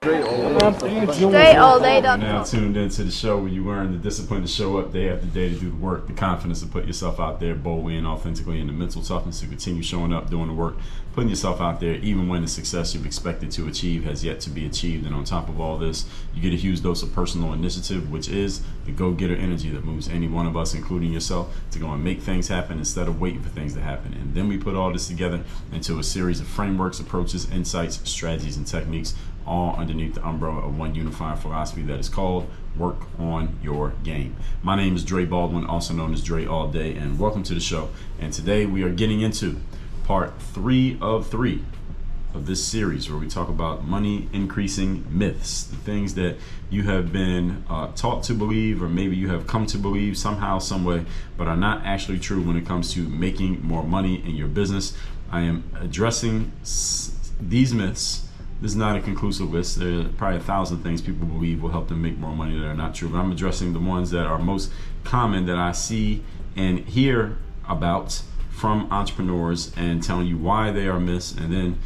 StraightallDay.com. Now tuned into the show where you learn the discipline to show up day after day to do the work, the confidence to put yourself out there boldly and authentically, and the mental toughness to continue showing up, doing the work, putting yourself out there even when the success you've expected to achieve has yet to be achieved. And on top of all this, you get a huge dose of personal initiative, which is the go-getter energy that moves any one of us, including yourself, to go and make things happen instead of waiting for things to happen. And then we put all this together into a series of frameworks, approaches, insights, strategies, and techniques, all underneath the umbrella of one unifying philosophy that is called work on your game. My name is Dre Baldwin, also known as Dre All Day, and welcome to the show. And today we are getting into part 3 of this series where we talk about money increasing myths, the things that you have been taught to believe, or maybe you have come to believe somehow, some way, but are not actually true when it comes to making more money in your business. I am addressing these myths. This is not a conclusive list. There are probably 1,000 things people believe will help them make more money that are not true, but I'm addressing the ones that are most common that I see and hear about from entrepreneurs, and telling you why they are myths, and then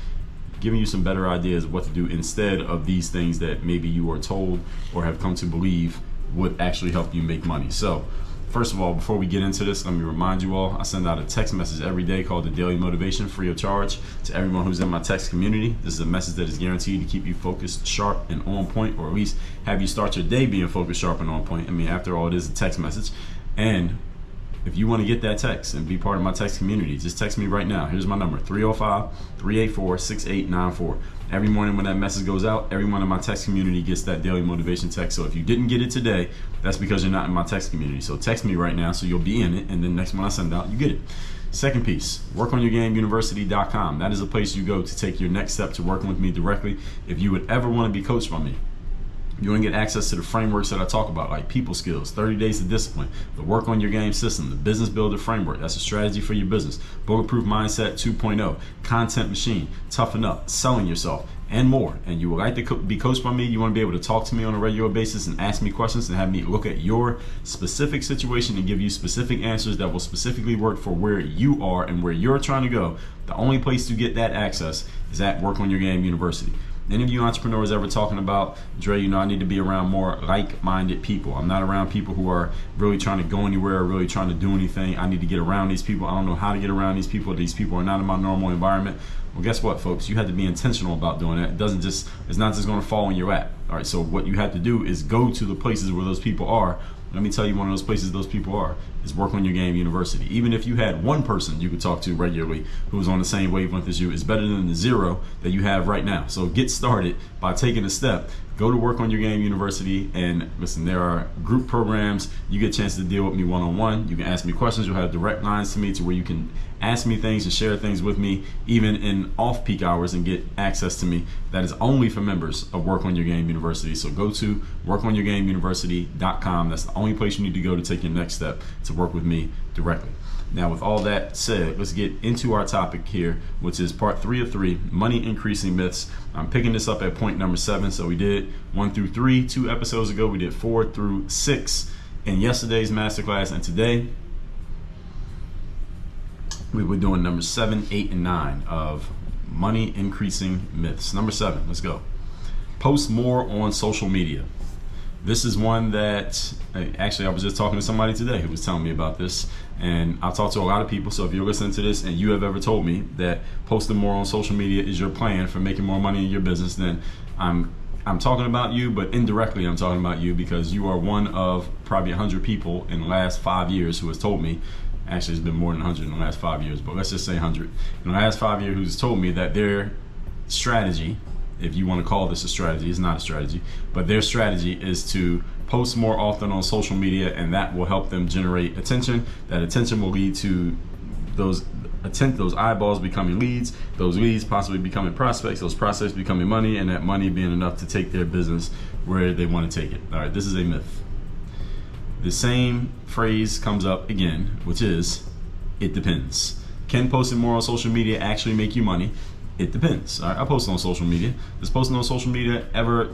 giving you some better ideas of what to do instead of these things that maybe you are told or have come to believe would actually help you make money. So first of all, before we get into this, let me remind you all, I send out a text message every day called the Daily Motivation, free of charge, to everyone who's in my text community. This is a message that is guaranteed to keep you focused, sharp, and on point, or at least have you start your day being focused, sharp, and on point. I mean, after all, it is a text message. And if you want to get that text and be part of my text community, just text me right now. Here's my number, 305-384-6894. Every morning when that message goes out, everyone in my text community gets that daily motivation text. So if you didn't get it today, that's because you're not in my text community. So text me right now so you'll be in it, and then next one I send out, you get it. Second piece, workonyourgameuniversity.com. That is a place you go to take your next step to working with me directly. If you would ever want to be coached by me, you want to get access to the frameworks that I talk about, like people skills, 30 days of discipline, the work on your game system, the business builder framework, that's a strategy for your business, bulletproof mindset 2.0, content machine, toughen up, selling yourself, and more. And you would like to be coached by me, you want to be able to talk to me on a regular basis and ask me questions and have me look at your specific situation and give you specific answers that will specifically work for where you are and where you're trying to go. The only place to get that access is at Work on Your Game University. Any of you entrepreneurs ever talking about, Dre, I need to be around more like-minded people. I'm not around people who are really trying to go anywhere or really trying to do anything. I need to get around these people. I don't know how to get around these people. These people are not in my normal environment. Well, guess what, folks? You had to be intentional about doing that. It's not just going to fall in your lap. All right, so what you have to do is go to the places where those people are. Let me tell you, one of those places those people are is Work on Your Game University. Even if you had one person you could talk to regularly who's on the same wavelength as you, is better than the 0 that you have right now. So get started by taking a step. Go to Work on Your Game University, and listen, there are group programs. You get a chance to deal with me one-on-one. You can ask me questions. You'll have direct lines to me to where you can ask me things and share things with me, even in off-peak hours, and get access to me. That is only for members of Work on Your Game University. So go to workonyourgameuniversity.com. That's the only place you need to go to take your next step to work with me directly. Now, with all that said, let's get into our topic here, which is part 3 of 3, money increasing myths. I'm picking this up at point number 7. So we did 1 through 3 2 episodes ago. We did 4 through 6 in yesterday's masterclass, and today we were doing number 7, 8, and 9 of money increasing myths. Number 7, let's go. Post more on social media. This is one that, actually, I was just talking to somebody today who was telling me about this, and I've talked to a lot of people. So if you're listening to this and you have ever told me that posting more on social media is your plan for making more money in your business, then I'm talking about you, but indirectly I'm talking about you, because you are one of probably 100 people in the last 5 years who has told me. Actually, it's been more than 100 in the last 5 years, but let's just say 100 in the last 5 years who's told me that their strategy, if you want to call this a strategy, it's not a strategy, but their strategy is to post more often on social media, and that will help them generate attention. That attention will lead to those eyeballs becoming leads, those leads possibly becoming prospects, those prospects becoming money, and that money being enough to take their business where they want to take it. All right, this is a myth. The same phrase comes up again, which is, it depends. Can posting more on social media actually make you money? It depends. All right, I post on social media. Does posting on social media ever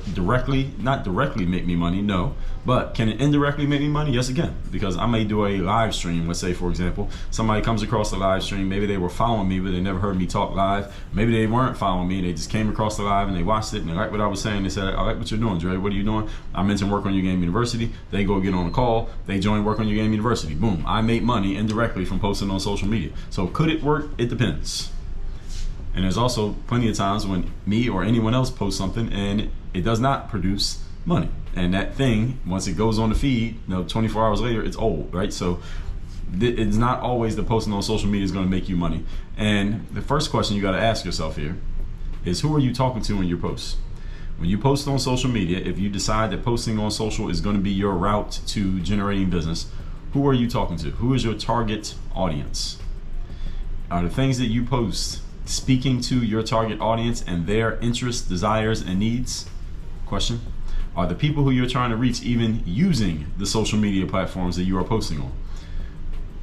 not directly make me money? No. But can it indirectly make me money? Yes, it can. Because I may do a live stream. Let's say, for example, somebody comes across the live stream. Maybe they were following me, but they never heard me talk live. Maybe they weren't following me. They just came across the live and they watched it and they liked what I was saying. They said, I like what you're doing, Dre. What are you doing? I mentioned Work on Your Game University. They go get on a call. They join Work on Your Game University. Boom. I make money indirectly from posting on social media. So could it work? It depends. And there's also plenty of times when me or anyone else posts something and it does not produce money. And that thing, once it goes on the feed, 24 hours later, it's old, right? So it's not always the posting on social media is going to make you money. And the first question you got to ask yourself here is, who are you talking to in your posts? When you post on social media, if you decide that posting on social is going to be your route to generating business, who are you talking to? Who is your target audience? Are the things that you post speaking to your target audience and their interests, desires, and needs? Question. Are the people who you're trying to reach even using the social media platforms that you are posting on?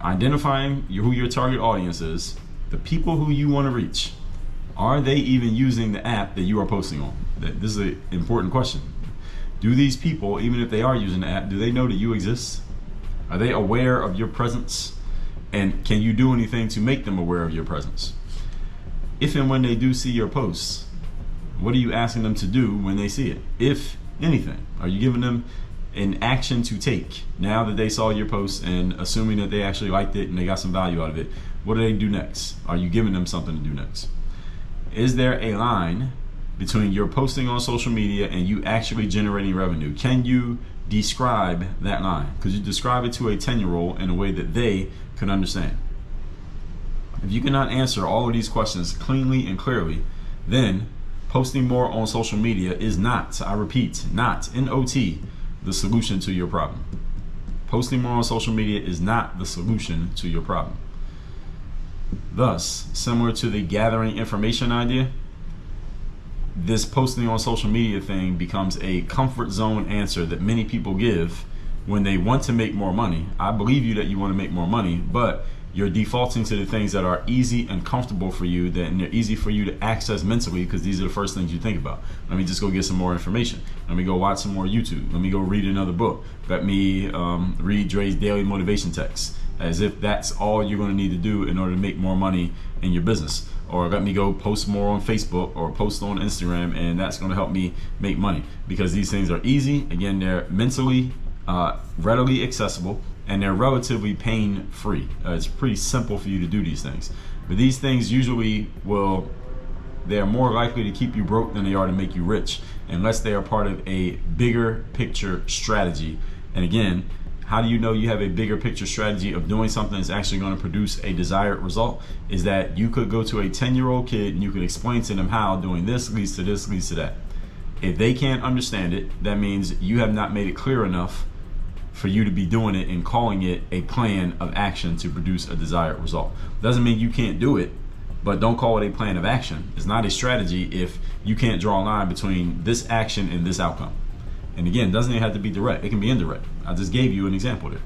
Identifying who your target audience is, the people who you want to reach, are they even using the app that you are posting on? This is an important question. Do these people, even if they are using the app, do they know that you exist? Are they aware of your presence? And can you do anything to make them aware of your presence? If and when they do see your posts, what are you asking them to do when they see it? If anything, are you giving them an action to take now that they saw your post, and assuming that they actually liked it and they got some value out of it? What do they do next? Are you giving them something to do next? Is there a line between your posting on social media and you actually generating revenue? Can you describe that line? Could you describe it to a 10-year-old in a way that they can understand? If you cannot answer all of these questions cleanly and clearly, then posting more on social media is not, I repeat, not, N-O-T, the solution to your problem. Posting more on social media is not the solution to your problem. Thus, similar to the gathering information idea, this posting on social media thing becomes a comfort zone answer that many people give when they want to make more money. I believe you that you want to make more money, but you're defaulting to the things that are easy and comfortable for you, and they're easy for you to access mentally, because these are the first things you think about. Let me just go get some more information. Let me go watch some more YouTube. Let me go read another book. Let me read Dre's daily motivation text, as if that's all you're going to need to do in order to make more money in your business. Or let me go post more on Facebook or post on Instagram, and that's going to help me make money. Because these things are easy. Again, they're mentally readily accessible, and they're relatively pain-free. It's pretty simple for you to do these things. But these things usually they're more likely to keep you broke than they are to make you rich, unless they are part of a bigger picture strategy. And again, how do you know you have a bigger picture strategy of doing something that's actually going to produce a desired result? Is that you could go to a 10-year-old kid and you could explain to them how doing this leads to this, leads to that. If they can't understand it, that means you have not made it clear enough for you to be doing it and calling it a plan of action to produce a desired result. Doesn't mean you can't do it, but don't call it a plan of action. It's not a strategy if you can't draw a line between this action and this outcome. And again, it doesn't even have to be direct. It can be indirect. I just gave you an example there.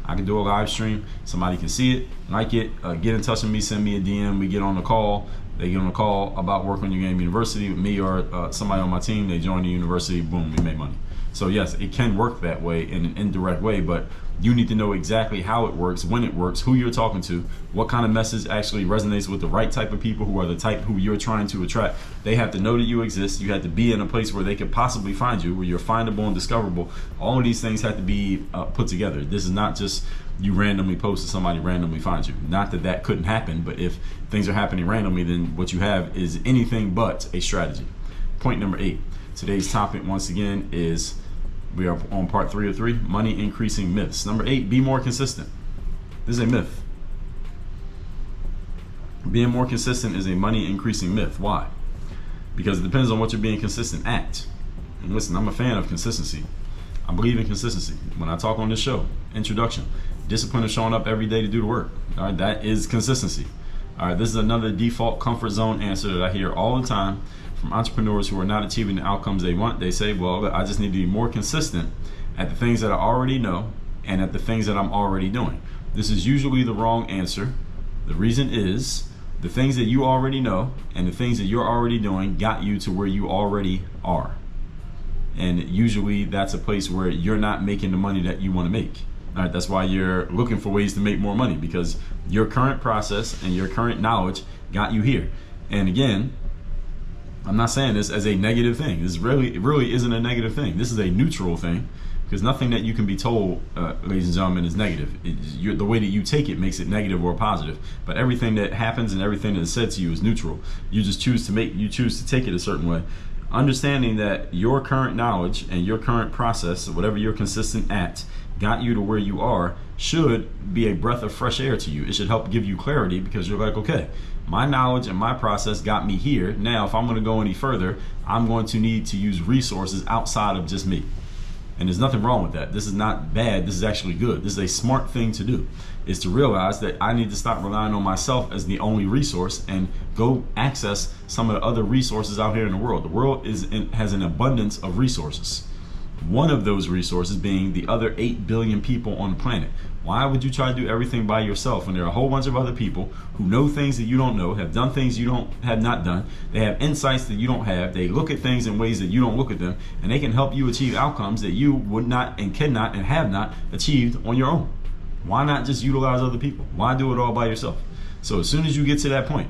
I can do a live stream. Somebody can see it, like it, get in touch with me, send me a DM. We get on the call. They get on a call about Work on Your Game University with me or somebody on my team. They join the university. Boom, we make money. So yes, it can work that way in an indirect way, but you need to know exactly how it works, when it works, who you're talking to, what kind of message actually resonates with the right type of people who are the type who you're trying to attract. They have to know that you exist. You have to be in a place where they could possibly find you, where you're findable and discoverable. All of these things have to be put together. This is not just you randomly post and somebody randomly finds you. Not that that couldn't happen, but if things are happening randomly, then what you have is anything but a strategy. Point number 8. Today's topic, once again, is we are on part 3 of 3, money increasing myths. Number 8, be more consistent. This is a myth. Being more consistent is a money increasing myth. Why? Because it depends on what you're being consistent at. And listen, I'm a fan of consistency. I believe in consistency. When I talk on this show, introduction, discipline of showing up every day to do the work. All right, that is consistency. All right, this is another default comfort zone answer that I hear all the time from entrepreneurs who are not achieving the outcomes they want. They say, well, I just need to be more consistent at the things that I already know and at the things that I'm already doing. This is usually the wrong answer. The reason is The things that you already know and the things that you're already doing got you to where you already are. And usually that's a place where you're not making the money that you want to make. All right, that's why you're looking for ways to make more money, because your current process and your current knowledge got you here. And again, I'm not saying this as a negative thing. This really isn't a negative thing. This is a neutral thing, because nothing that you can be told, ladies and gentlemen, is negative. The way that you take it makes it negative or positive. But everything that happens and everything that is said to you is neutral. You just choose to take it a certain way. Understanding that your current knowledge and your current process, whatever you're consistent at, got you to where you are, should be a breath of fresh air to you. It should help give you clarity, because you're like, okay, my knowledge and my process got me here. Now, if I'm going to go any further, I'm going to need to use resources outside of just me. And there's nothing wrong with that. This is not bad. This is actually good. This is a smart thing to do, is to realize that I need to stop relying on myself as the only resource and go access some of the other resources out here in the world. The world has an abundance of resources. One of those resources being the other 8 billion people on the planet. Why would you try to do everything by yourself when there are a whole bunch of other people who know things that you don't know, have done things you have not done, they have insights that you don't have, they look at things in ways that you don't look at them, and they can help you achieve outcomes that you would not and cannot and have not achieved on your own? Why not just utilize other people? Why do it all by yourself? So as soon as you get to that point,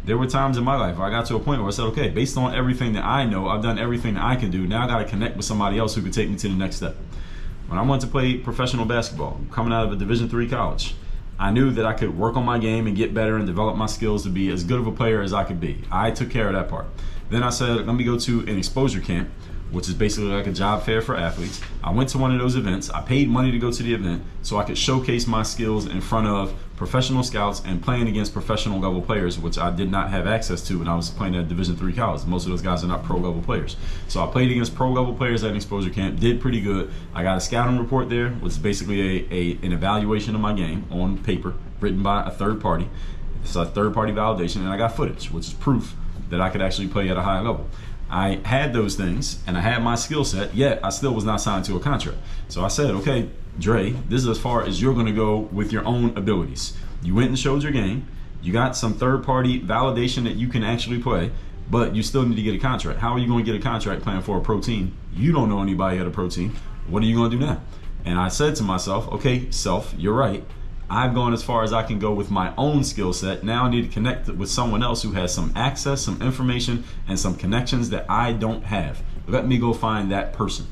there were times in my life where I got to a point where I said, okay, based on everything that I know, I've done everything that I can do. Now I got to connect with somebody else who can take me to the next step. When I went to play professional basketball, coming out of a Division III college, I knew that I could work on my game and get better and develop my skills to be as good of a player as I could be. I took care of that part. Then I said, let me go to an exposure camp, which is basically like a job fair for athletes. I went to one of those events. I paid money to go to the event so I could showcase my skills in front of professional scouts and playing against professional level players, which I did not have access to when I was playing at Division III college. Most of those guys are not pro level players. So I played against pro level players at an exposure camp, did pretty good. I got a scouting report there, which is basically an evaluation of my game on paper, written by a third party. It's a third party validation, and I got footage, which is proof that I could actually play at a high level. I had those things and I had my skill set, yet I still was not signed to a contract. So I said, okay, Dre, this is as far as you're going to go with your own abilities. You went and showed your game. You got some third-party validation that you can actually play, but you still need to get a contract. How are you going to get a contract playing for a pro team? You don't know anybody at a pro team. What are you going to do now? And I said to myself, okay, self, you're right. I've gone as far as I can go with my own skill set. Now I need to connect with someone else who has some access, some information, and some connections that I don't have. Let me go find that person.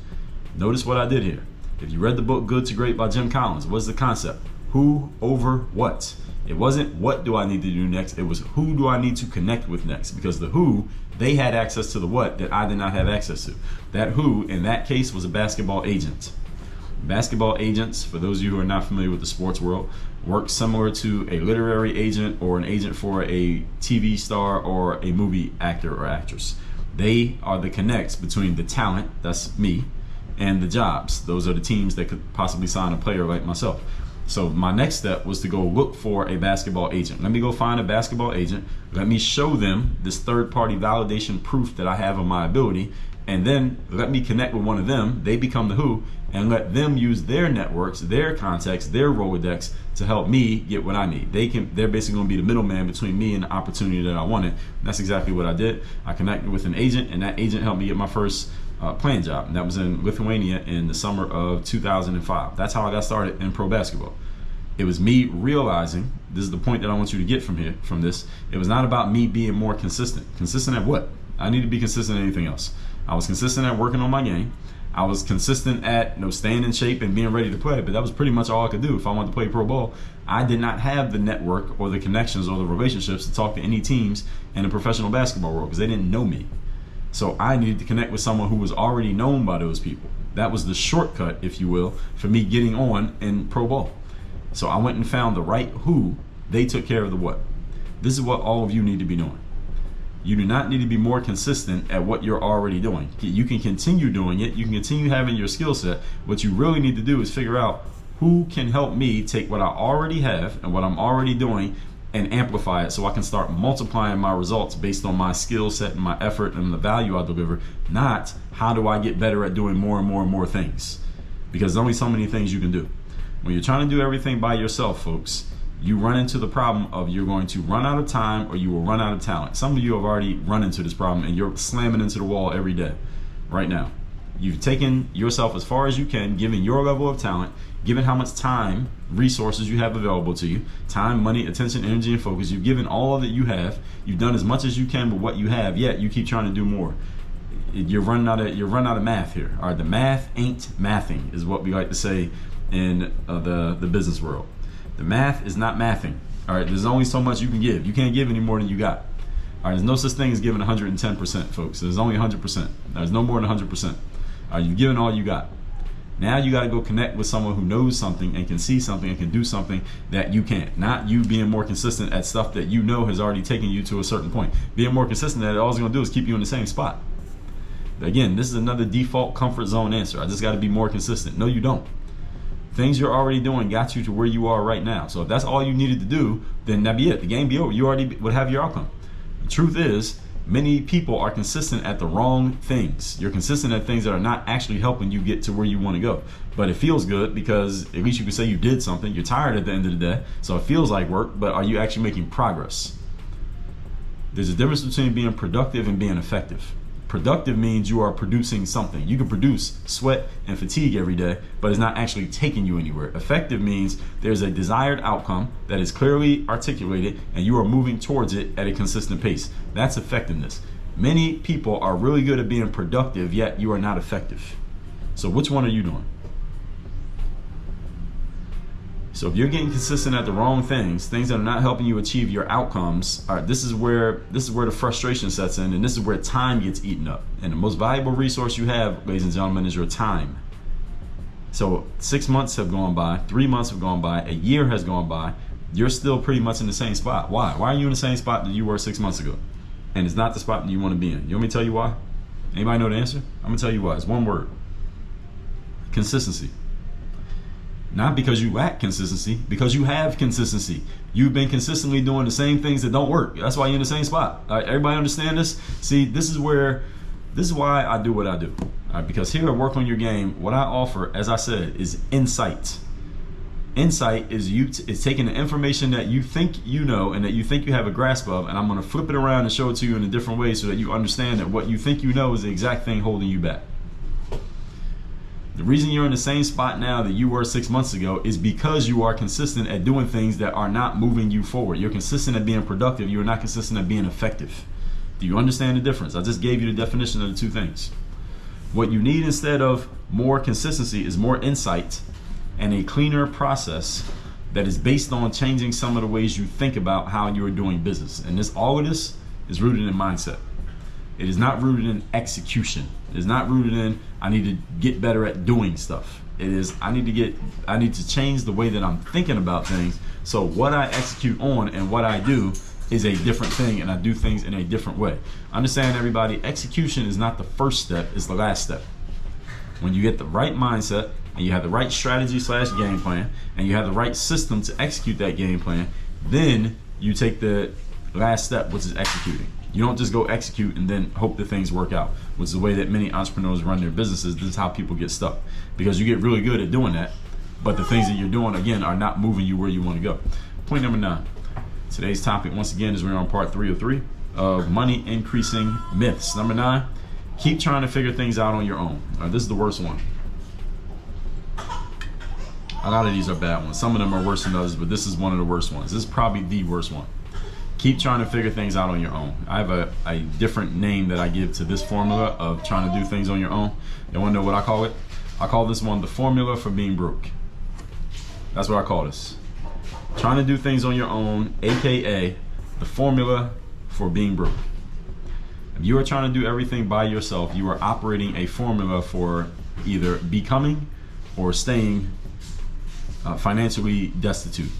Notice what I did here. If you read the book Good to Great by Jim Collins, what's the concept? Who over what? It wasn't what do I need to do next, it was who do I need to connect with next, because the who, they had access to the what that I did not have access to. That who, in that case, was a basketball agent. Basketball agents, for those of you who are not familiar with the sports world, work similar to a literary agent or an agent for a TV star or a movie actor or actress. They are the connects between the talent, that's me, and the jobs. Those are the teams that could possibly sign a player like myself. So my next step was to go look for a basketball agent. Let me go find a basketball agent. Let me show them this third-party validation proof that I have of my ability, and then let me connect with one of them. They become the who, and let them use their networks, their contacts, their Rolodex to help me get what I need. They're basically going to be the middleman between me and the opportunity that I wanted. And that's exactly what I did. I connected with an agent, and that agent helped me get my first playing job. And that was in Lithuania in the summer of 2005. That's how I got started in pro basketball. It was me realizing, this is the point that I want you to get from this. It was not about me being more consistent. Consistent at what? I need to be consistent at anything else. I was consistent at working on my game. I was consistent at staying in shape and being ready to play, but that was pretty much all I could do if I wanted to play pro ball. I did not have the network or the connections or the relationships to talk to any teams in the professional basketball world because they didn't know me. So I needed to connect with someone who was already known by those people. That was the shortcut, if you will, for me getting on in pro ball. So I went and found the right who. They took care of the what. This is what all of you need to be doing. You do not need to be more consistent at what you're already doing. You can continue doing it. You can continue having your skill set. What you really need to do is figure out who can help me take what I already have and what I'm already doing and amplify it so I can start multiplying my results based on my skill set and my effort and the value I deliver, not how do I get better at doing more and more and more things. Because there's only so many things you can do. When you're trying to do everything by yourself, folks, you run into the problem of you're going to run out of time or you will run out of talent. Some of you have already run into this problem and you're slamming into the wall every day right now. You've taken yourself as far as you can, given your level of talent, given how much time, resources you have available to you, time, money, attention, energy, and focus. You've given all that you have. You've done as much as you can with what you have, yet you keep trying to do more. You're running out of math here. All right, the math ain't mathing is what we like to say in the business world. The math is not mathing. All right, there's only so much you can give. You can't give any more than you got. All right, there's no such thing as giving 110%, folks. There's only 100%. There's no more than 100%. All right, you've given all you got. Now you got to go connect with someone who knows something and can see something and can do something that you can't. Not you being more consistent at stuff that you know has already taken you to a certain point. Being more consistent at it, all it's going to do is keep you in the same spot. Again, this is another default comfort zone answer. I just got to be more consistent. No, you don't. Things you're already doing got you to where you are right now. So if that's all you needed to do, then that'd be it. The game be over. You already would have your outcome. The truth is, many people are consistent at the wrong things. You're consistent at things that are not actually helping you get to where you want to go. But it feels good because at least you can say you did something. You're tired at the end of the day, so it feels like work, but are you actually making progress? There's a difference between being productive and being effective. Productive means you are producing something. You can produce sweat and fatigue every day, but it's not actually taking you anywhere. Effective means there's a desired outcome that is clearly articulated and you are moving towards it at a consistent pace. That's effectiveness. Many people are really good at being productive, yet you are not effective. So which one are you doing? So if you're getting consistent at the wrong things that are not helping you achieve your outcomes, all right, this is where the frustration sets in, and this is where time gets eaten up. And the most valuable resource you have, ladies and gentlemen, is your time. So 6 months have gone by, 3 months have gone by, a year has gone by. You're still pretty much in the same spot. Why? Why are you in the same spot that you were 6 months ago? And it's not the spot that you want to be in. You want me to tell you why? Anybody know the answer? I'm gonna tell you why. It's one word: consistency. Not because you lack consistency, because you have consistency. You've been consistently doing the same things that don't work. That's why you're in the same spot. All right, everybody understand this? See, this is why I do what I do. All right, because here at Work on Your Game, what I offer, as I said, is insight. Insight is taking the information that you think you know and that you think you have a grasp of, and I'm going to flip it around and show it to you in a different way so that you understand that what you think you know is the exact thing holding you back. The reason you're in the same spot now that you were 6 months ago is because you are consistent at doing things that are not moving you forward. You're consistent at being productive. You're not consistent at being effective. Do you understand the difference? I just gave you the definition of the two things. What you need instead of more consistency is more insight and a cleaner process that is based on changing some of the ways you think about how you are doing business. And all of this is rooted in mindset. It is not rooted in execution. It is not rooted in I need to get better at doing stuff. It is I need to change the way that I'm thinking about things. So what I execute on and what I do is a different thing, and I do things in a different way. Understand, everybody, execution is not the first step, it's the last step. When you get the right mindset and you have the right strategy / game plan and you have the right system to execute that game plan, then you take the last step, which is executing. You don't just go execute and then hope that things work out, which is the way that many entrepreneurs run their businesses. This is how people get stuck, because you get really good at doing that, but the things that you're doing, again, are not moving you where you want to go. Point number 9. Today's topic, once again, is we're on part 303 of money increasing myths. Number 9, keep trying to figure things out on your own. This is the worst one. A lot of these are bad ones. Some of them are worse than others, but this is one of the worst ones. This is probably the worst one. Keep trying to figure things out on your own. I have a different name that I give to this formula of trying to do things on your own. You want to know what I call it? I call this one the formula for being broke. That's what I call this. Trying to do things on your own, aka the formula for being broke. If you are trying to do everything by yourself, you are operating a formula for either becoming or staying financially destitute.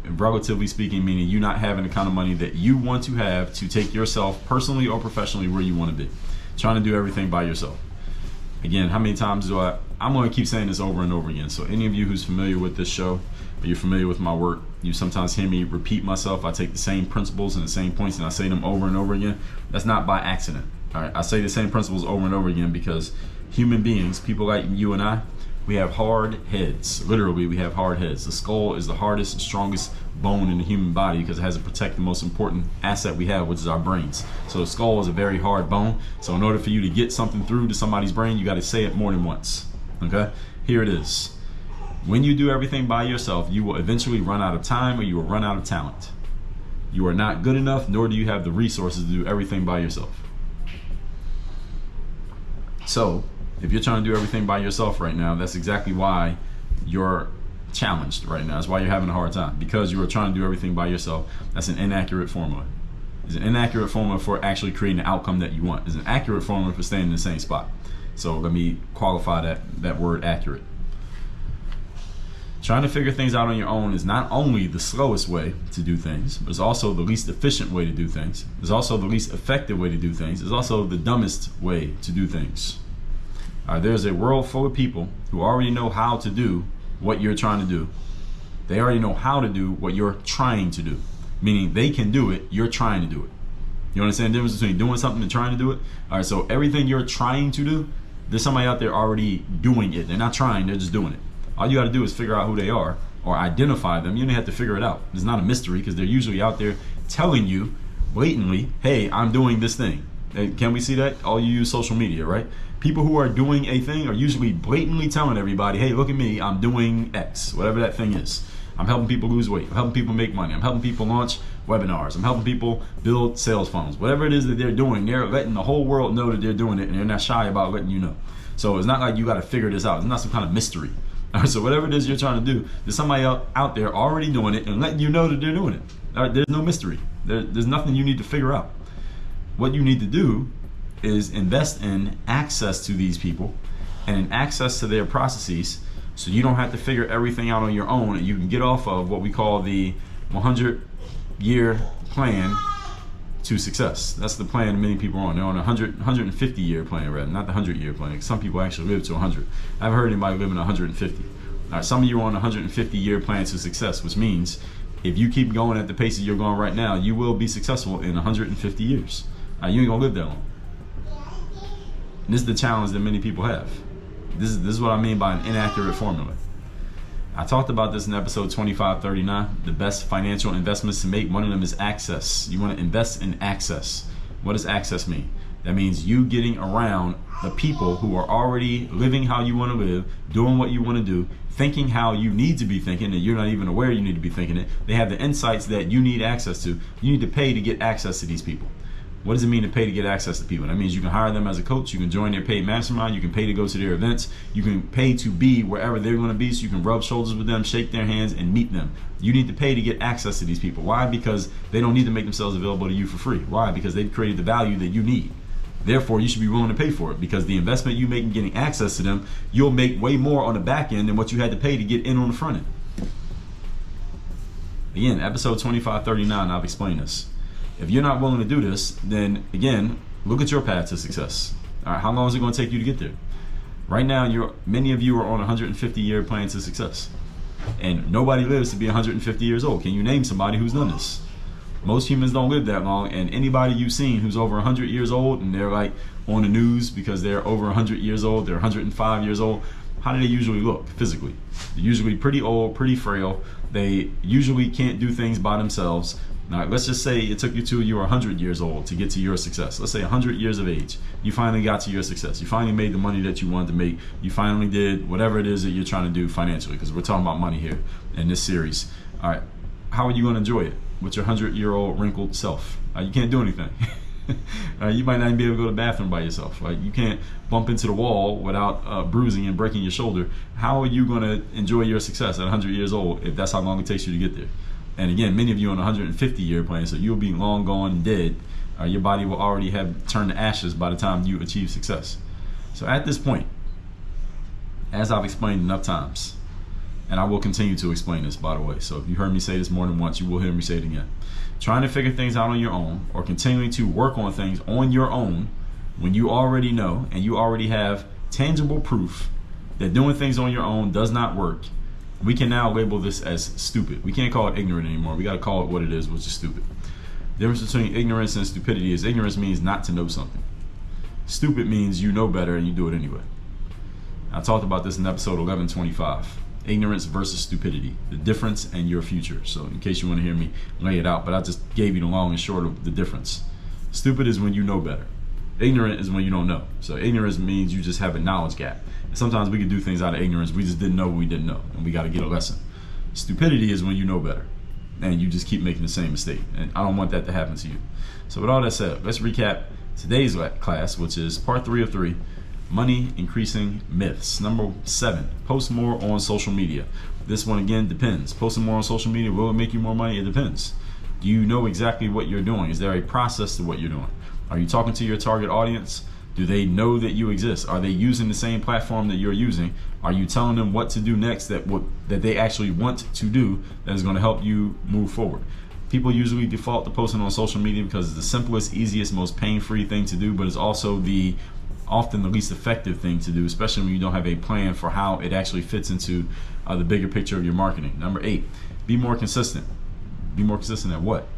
Relatively speaking, meaning you not having the kind of money that you want to have to take yourself personally or professionally where you want to be. Trying to do everything by yourself. Again, how many times I'm going to keep saying this over and over again. So any of you who's familiar with this show, or you're familiar with my work, you sometimes hear me repeat myself. I take the same principles and the same points and I say them over and over again. That's not by accident. All right, I say the same principles over and over again because human beings, people like you and I, we have hard heads. Literally, we have hard heads. The skull is the hardest and strongest bone in the human body because it has to protect the most important asset we have, which is our brains. So the skull is a very hard bone. So in order for you to get something through to somebody's brain, you got to say it more than once. Okay? Here it is. When you do everything by yourself, you will eventually run out of time or you will run out of talent. You are not good enough, nor do you have the resources to do everything by yourself. So, if you're trying to do everything by yourself right now, that's exactly why you're challenged right now. That's why you're having a hard time, because you are trying to do everything by yourself. That's an inaccurate formula. It's an inaccurate formula for actually creating the outcome that you want. It's an accurate formula for staying in the same spot. So let me qualify that word accurate. Trying to figure things out on your own is not only the slowest way to do things, but it's also the least efficient way to do things. It's also the least effective way to do things. It's also the dumbest way to do things. There's a world full of people who already know how to do what you're trying to do. They already know how to do what you're trying to do. Meaning they can do it, you're trying to do it. You understand the difference between doing something and trying to do it? All right, so everything you're trying to do, there's somebody out there already doing it. They're not trying, they're just doing it. All you got to do is figure out who they are or identify them. You don't have to figure it out. It's not a mystery because they're usually out there telling you blatantly, hey, I'm doing this thing. Can we see that? All you use social media, right? People who are doing a thing are usually blatantly telling everybody, hey, look at me, I'm doing X, whatever that thing is. I'm helping people lose weight. I'm helping people make money. I'm helping people launch webinars. I'm helping people build sales funnels. Whatever it is that they're doing, they're letting the whole world know that they're doing it, and they're not shy about letting you know. So it's not like you got to figure this out. It's not some kind of mystery. All right, so whatever it is you're trying to do, there's somebody out there already doing it and letting you know that they're doing it. All right, there's no mystery. There's nothing you need to figure out. What you need to do is invest in access to these people and in access to their processes, so you don't have to figure everything out on your own, and you can get off of what we call the 100-year plan to success. That's the plan many people are on. They're on a 150-year plan, rather, not the 100-year plan. Some people actually live to 100. I've heard anybody living 150. All right, some of you are on a 150-year plan to success, which means if you keep going at the pace that you're going right now, you will be successful in 150 years. You ain't gonna live that long. And this is the challenge that many people have. This is what I mean by an inaccurate formula. I talked about this in episode 2539, the best financial investments to make. One of them is access. You want to invest in access. What does access mean? That means you getting around the people who are already living how you want to live, doing what you want to do, thinking how you need to be thinking, and you're not even aware you need to be thinking it. They have the insights that you need access to. You need to pay to get access to these people. What does it mean to pay to get access to people? That means you can hire them as a coach, you can join their paid mastermind, you can pay to go to their events, you can pay to be wherever they're going to be, so you can rub shoulders with them, shake their hands, and meet them. You need to pay to get access to these people. Why? Because they don't need to make themselves available to you for free. Why? Because they've created the value that you need. Therefore, you should be willing to pay for it, because the investment you make in getting access to them, you'll make way more on the back end than what you had to pay to get in on the front end. Again, episode 2539, I've explained this. If you're not willing to do this, then again, look at your path to success. All right, how long is it going to take you to get there? Right now, many of you are on a 150-year plan to success, and nobody lives to be 150 years old. Can you name somebody who's done this? Most humans don't live that long, and anybody you've seen who's over 100 years old and they're like on the news because they're over 100 years old, they're 105 years old, how do they usually look physically? They're usually pretty old, pretty frail. They usually can't do things by themselves. Now, let's just say it took you were 100 years old to get to your success. Let's say 100 years of age. You finally got to your success. You finally made the money that you wanted to make. You finally did whatever it is that you're trying to do financially, because we're talking about money here in this series. All right, how are you going to enjoy it with your 100-year-old wrinkled self? You can't do anything. You might not even be able to go to the bathroom by yourself. You can't bump into the wall without bruising and breaking your shoulder. How are you going to enjoy your success at 100 years old if that's how long it takes you to get there? And again, many of you on a 150-year plan, so you'll be long gone and dead. Your body will already have turned to ashes by the time you achieve success. So at this point, as I've explained enough times, and I will continue to explain this, by the way, so if you heard me say this more than once, you will hear me say it again. Trying to figure things out on your own, or continuing to work on things on your own when you already know and you already have tangible proof that doing things on your own does not work, we can now label this as stupid. We can't call it ignorant anymore. We got to call it what it is, which is stupid. The difference between ignorance and stupidity is ignorance means not to know something. Stupid means you know better and you do it anyway. I talked about this in episode 1125. Ignorance versus stupidity, the difference and your future. So in case you want to hear me lay it out, but I just gave you the long and short of the difference. Stupid is when you know better. Ignorant is when you don't know. So ignorance means you just have a knowledge gap. And sometimes we can do things out of ignorance. We just didn't know what we didn't know, and we got to get a lesson. Stupidity is when you know better and you just keep making the same mistake. And I don't want that to happen to you. So with all that said, let's recap today's class, which is part 3 of 3. Money increasing myths. Number 7, post more on social media. This one again depends. Posting more on social media, will it make you more money? It depends. Do you know exactly what you're doing? Is there a process to what you're doing? Are you talking to your target audience? Do they know that you exist? Are they using the same platform that you're using? Are you telling them what to do next that they actually want to do that is going to help you move forward? People usually default to posting on social media because it's the simplest, easiest, most pain-free thing to do, but it's also often the least effective thing to do, especially when you don't have a plan for how it actually fits into the bigger picture of your marketing. Number 8, be more consistent. Be more consistent at what?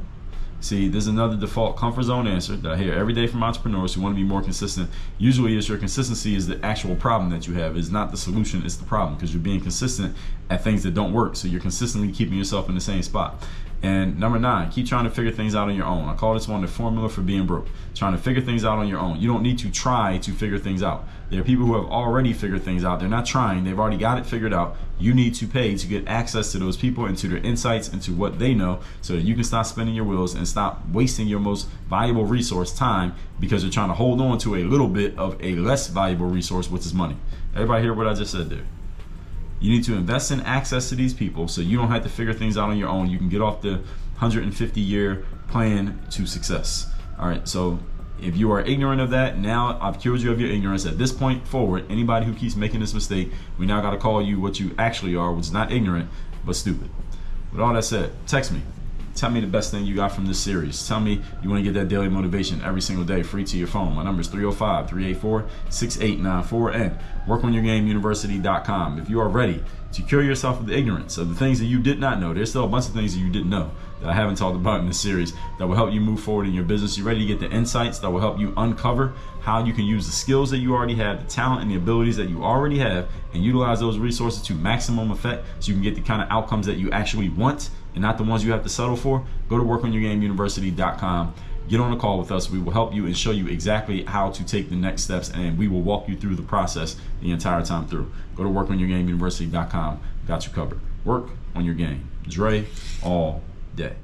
See, there's another default comfort zone answer that I hear every day from entrepreneurs who want to be more consistent. Usually it's your consistency is the actual problem that you have. It's not the solution, it's the problem, because you're being consistent at things that don't work. So you're consistently keeping yourself in the same spot. And number 9, keep trying to figure things out on your own. I call this one the formula for being broke. Trying to figure things out on your own. You don't need to try to figure things out. There are people who have already figured things out. They're not trying. They've already got it figured out. You need to pay to get access to those people and to their insights and to what they know so that you can stop spinning your wheels and stop wasting your most valuable resource, time, because you're trying to hold on to a little bit of a less valuable resource, which is money. Everybody hear what I just said there? You need to invest in access to these people so you don't have to figure things out on your own. You can get off the 150-year plan to success. All right, so if you are ignorant of that, now I've cured you of your ignorance. At this point forward, anybody who keeps making this mistake, we now got to call you what you actually are, which is not ignorant, but stupid. With all that said, text me. Tell me the best thing you got from this series. Tell me you want to get that daily motivation every single day, free to your phone. My number is 305-384-6894 and workonyourgameuniversity.com. If you are ready to cure yourself of the ignorance of the things that you did not know, there's still a bunch of things that you didn't know that I haven't talked about in this series that will help you move forward in your business. You're ready to get the insights that will help you uncover how you can use the skills that you already have, the talent and the abilities that you already have, and utilize those resources to maximum effect so you can get the kind of outcomes that you actually want and not the ones you have to settle for. Go to workonyourgameuniversity.com. Get on a call with us. We will help you and show you exactly how to take the next steps, and we will walk you through the process the entire time through. Go to workonyourgameuniversity.com. Got you covered. Work on your game. Dre all day.